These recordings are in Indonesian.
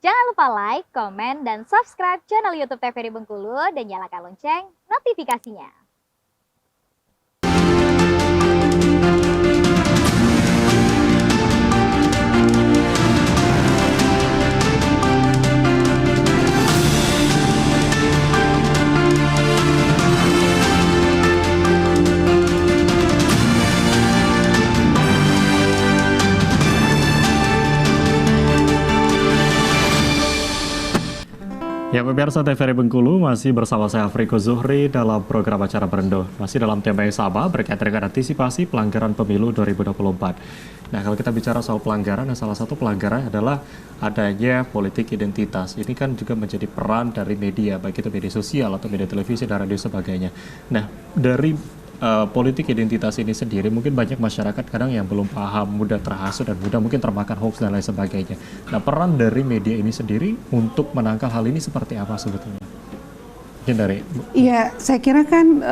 Jangan lupa like, komen, dan subscribe channel YouTube TVRI Bengkulu dan nyalakan lonceng notifikasinya. Ya, pemirsa TVRI Bengkulu masih bersama saya Afriko Zuhri dalam program acara Berendo. Masih dalam tema yang sama berkaitan dengan antisipasi pelanggaran pemilu 2024. Nah, kalau kita bicara soal pelanggaran, salah satu pelanggaran adalah adanya politik identitas. Ini kan juga menjadi peran dari media, baik itu media sosial atau media televisi dan radio sebagainya. Nah, dari politik identitas ini sendiri mungkin banyak masyarakat kadang yang belum paham, mudah terhasut dan mudah mungkin termakan hoax dan lain sebagainya. Nah, peran dari media ini sendiri untuk menangkal hal ini seperti apa sebetulnya? Mungkin dari Iya, saya kira kan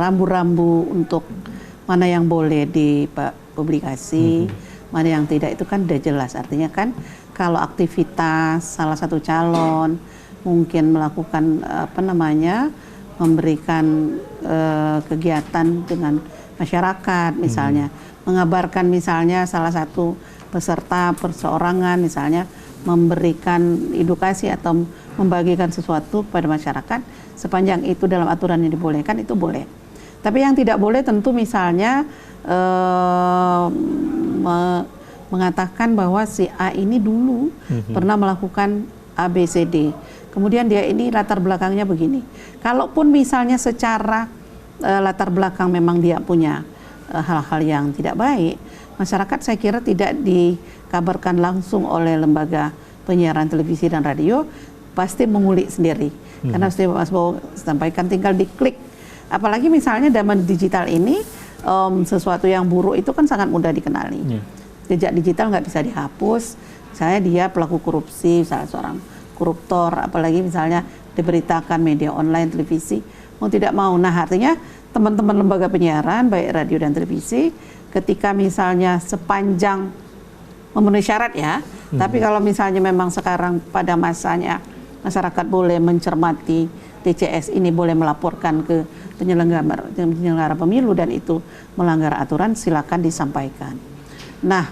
rambu-rambu untuk mana yang boleh dipublikasi, mana yang tidak itu kan udah jelas. Artinya kan kalau aktivitas salah satu calon mungkin melakukan memberikan kegiatan dengan masyarakat misalnya, mengabarkan misalnya salah satu peserta perseorangan misalnya memberikan edukasi atau membagikan sesuatu kepada masyarakat, sepanjang itu dalam aturan yang dibolehkan itu boleh. Tapi yang tidak boleh tentu misalnya mengatakan bahwa si A ini dulu pernah melakukan ABCD. Kemudian dia ini latar belakangnya begini. Kalaupun misalnya secara latar belakang memang dia punya hal-hal yang tidak baik, masyarakat saya kira tidak dikabarkan langsung oleh lembaga penyiaran televisi dan radio, pasti mengulik sendiri. Karena seperti Mas Bowo sampaikan, tinggal diklik. Apalagi misalnya zaman digital ini, sesuatu yang buruk itu kan sangat mudah dikenali. Jejak digital nggak bisa dihapus. Misalnya dia pelaku korupsi, misalnya seorang koruptor, apalagi misalnya diberitakan media online, televisi, mau tidak mau. Nah, artinya teman-teman lembaga penyiaran, baik radio dan televisi, ketika misalnya sepanjang memenuhi syarat ya, tapi kalau misalnya memang sekarang pada masanya masyarakat boleh mencermati DCS ini, boleh melaporkan ke penyelenggara pemilu dan itu melanggar aturan, silakan disampaikan. Nah,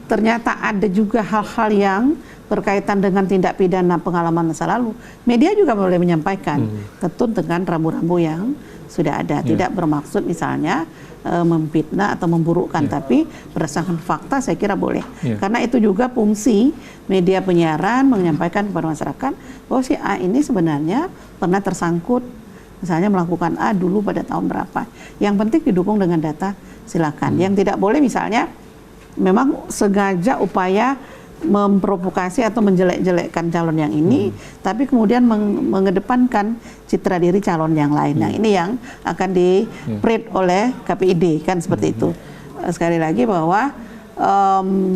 ternyata ada juga hal-hal yang berkaitan dengan tindak pidana pengalaman masa lalu, media juga boleh menyampaikan, tentu dengan rambu-rambu yang sudah ada, tidak bermaksud misalnya memfitnah atau memburukkan, tapi berdasarkan fakta saya kira boleh. Karena itu juga fungsi media penyiaran menyampaikan kepada masyarakat bahwa si A ini sebenarnya pernah tersangkut, misalnya melakukan A dulu pada tahun berapa. Yang penting didukung dengan data, silakan. Yang tidak boleh misalnya memang sengaja upaya memprovokasi atau menjelek-jelekkan calon yang ini, tapi kemudian mengedepankan citra diri calon yang lain. Nah, ini yang akan di-print oleh KPID, kan seperti itu. Sekali lagi bahwa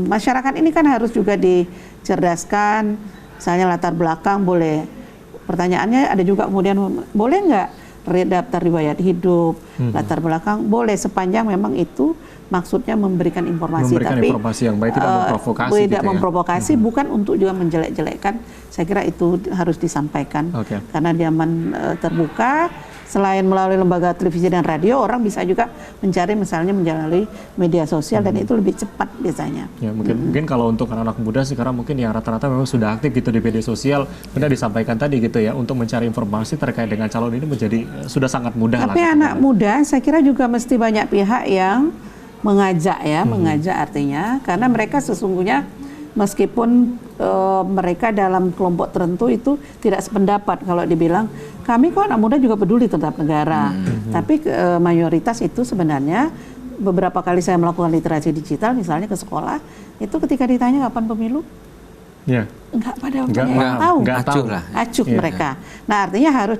masyarakat ini kan harus juga dicerdaskan, misalnya latar belakang boleh. Pertanyaannya ada juga kemudian, boleh nggak daftar riwayat hidup, latar belakang, boleh sepanjang memang itu maksudnya memberikan informasi, tapi informasi yang baik, tidak memprovokasi, tidak memprovokasi, bukan untuk juga menjelek-jelekkan. Saya kira itu harus disampaikan, karena zaman terbuka, selain melalui lembaga televisi dan radio, orang bisa juga mencari misalnya melalui media sosial, dan itu lebih cepat biasanya. Ya, mungkin kalau untuk anak-anak muda sekarang mungkin yang rata-rata memang sudah aktif gitu di media sosial, benar disampaikan tadi gitu ya, untuk mencari informasi terkait dengan calon ini menjadi sudah sangat mudah. Tapi anak muda saya kira juga mesti banyak pihak yang mengajak ya, mengajak artinya karena mereka sesungguhnya meskipun mereka dalam kelompok tertentu itu tidak sependapat kalau dibilang kami kok anak muda juga peduli terhadap negara, tapi mayoritas itu sebenarnya beberapa kali saya melakukan literasi digital misalnya ke sekolah itu ketika ditanya kapan pemilu, nggak tahu, acuh mereka. Nah, artinya harus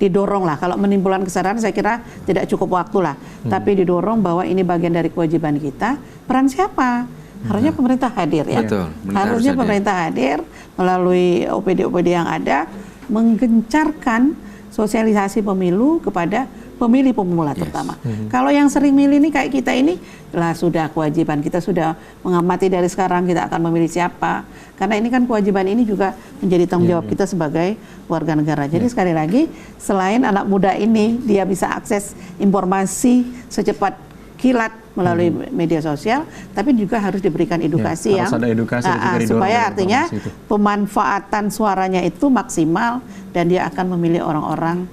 didorong lah. Kalau menimbulkan kesadaran saya kira tidak cukup waktu lah, tapi didorong bahwa ini bagian dari kewajiban kita. Peran siapa? Harusnya pemerintah hadir ya. Harusnya pemerintah hadir melalui OPD-OPD yang ada, menggencarkan sosialisasi pemilu kepada pemilih pemula terutama. Kalau yang sering milih ini kayak kita ini, lah sudah kewajiban kita sudah mengamati dari sekarang kita akan memilih siapa. Karena ini kan kewajiban ini juga menjadi tanggung jawab kita sebagai warga negara. Jadi sekali lagi, selain anak muda ini dia bisa akses informasi secepat kilat melalui media sosial, tapi juga harus diberikan edukasi harus ada edukasi dan juga didorong supaya dengan artinya informasi itu. pemanfaatan suaranya itu maksimal dan dia akan memilih orang-orang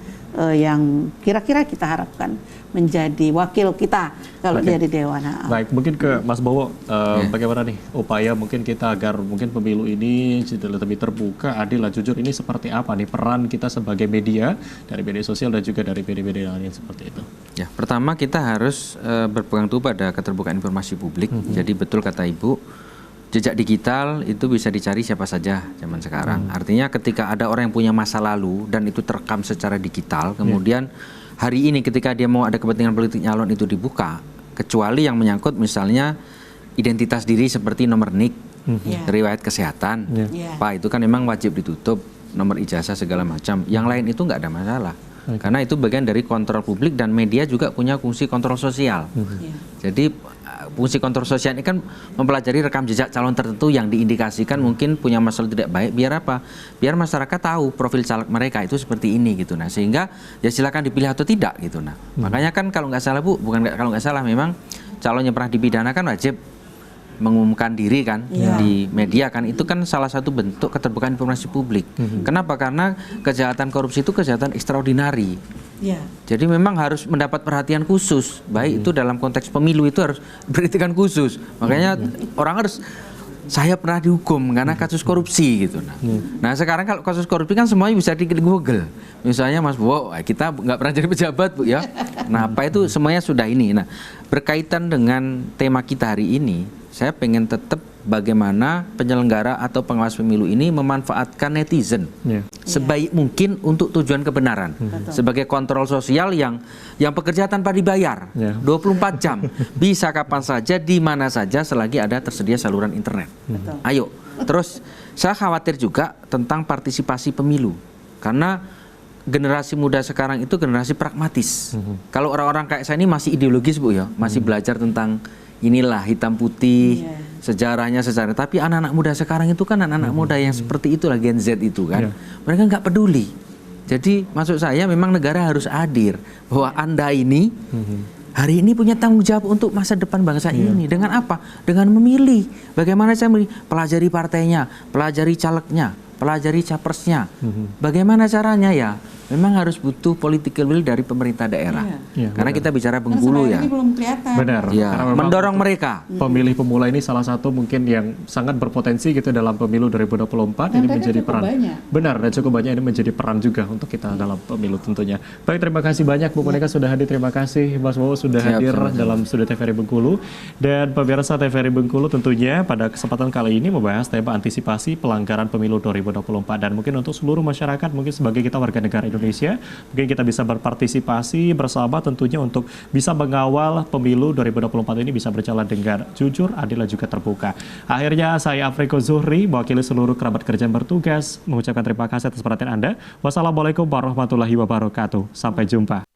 yang kira-kira kita harapkan menjadi wakil kita kalau dia di Dewan. Baik, mungkin ke Mas Bowo, bagaimana nih upaya mungkin kita agar mungkin pemilu ini lebih terbuka, adil, dan jujur, ini seperti apa nih peran kita sebagai media, dari media sosial dan juga dari media-media lain seperti itu? Ya, pertama kita harus berpegang teguh pada keterbukaan informasi publik. Jadi betul kata Ibu, jejak digital itu bisa dicari siapa saja zaman sekarang. Artinya ketika ada orang yang punya masa lalu dan itu terekam secara digital, kemudian hari ini ketika dia mau ada kepentingan politik nyalon itu dibuka, kecuali yang menyangkut misalnya identitas diri seperti nomor NIK, riwayat kesehatan, Pak, itu kan memang wajib ditutup, nomor ijazah segala macam. Yang lain itu nggak ada masalah. Karena itu bagian dari kontrol publik dan media juga punya fungsi kontrol sosial. Jadi fungsi kontrol sosial ini kan mempelajari rekam jejak calon tertentu yang diindikasikan mungkin punya masalah tidak baik. Biar apa? Biar masyarakat tahu profil caleg mereka itu seperti ini gitu. Nah, sehingga ya silakan dipilih atau tidak gitu. Nah, makanya kan kalau nggak salah Bu, kalau nggak salah memang calon yang pernah dipidana kan wajib mengumumkan diri kan di media kan, itu kan salah satu bentuk keterbukaan informasi publik. Kenapa? Karena kejahatan korupsi itu kejahatan ekstraordinari. Jadi memang harus mendapat perhatian khusus, baik itu dalam konteks pemilu itu harus perhatian khusus. Makanya orang harus, saya pernah dihukum karena kasus korupsi gitu. Nah sekarang kalau kasus korupsi kan semuanya bisa di Google. Misalnya Mas Bowo, kita nggak pernah jadi pejabat Bu ya. Nah apa itu semuanya sudah ini. Nah berkaitan dengan tema kita hari ini, saya pengen tetap bagaimana penyelenggara atau pengawas pemilu ini memanfaatkan netizen sebaik mungkin untuk tujuan kebenaran. Sebagai kontrol sosial yang bekerja tanpa dibayar, 24 jam, bisa kapan saja, di mana saja selagi ada tersedia saluran internet. Ayo, terus saya khawatir juga tentang partisipasi pemilu, karena generasi muda sekarang itu generasi pragmatis. Kalau orang-orang kayak saya ini masih ideologis Bu ya, masih belajar tentang inilah hitam putih, sejarahnya sejarah. Tapi anak-anak muda sekarang itu kan anak-anak muda yang seperti itulah Gen Z itu kan. Mereka nggak peduli. Jadi maksud saya memang negara harus hadir bahwa Anda ini hari ini punya tanggung jawab untuk masa depan bangsa ini. Dengan apa? Dengan memilih. Bagaimana saya memilih? Pelajari partainya, pelajari calegnya, pelajari capresnya. Bagaimana caranya ya? Memang harus butuh political will dari pemerintah daerah. Karena kita bicara Bengkulu ya. Ini belum kelihatan. Benar. Ya, mendorong mereka. Pemilih pemula ini salah satu mungkin yang sangat berpotensi gitu dalam pemilu 2024. Dan ini menjadi peran. banyak. Benar, dan cukup banyak, ini menjadi peran juga untuk kita dalam pemilu tentunya. Baik, terima kasih banyak Bu Monika sudah hadir. Terima kasih Mas Bowo sudah hadir dalam Studio TVRI Bengkulu. Dan pemirsa TVRI Bengkulu tentunya pada kesempatan kali ini membahas tema antisipasi pelanggaran pemilu 2024. Dan mungkin untuk seluruh masyarakat, mungkin sebagai kita warga negara Indonesia, mungkin kita bisa berpartisipasi bersama tentunya untuk bisa mengawal pemilu 2024 ini bisa berjalan dengan jujur, adil, dan juga terbuka. Akhirnya saya Afriko Zuhri, mewakili seluruh kerabat kerja yang bertugas, mengucapkan terima kasih atas perhatian Anda. Wassalamualaikum warahmatullahi wabarakatuh. Sampai jumpa.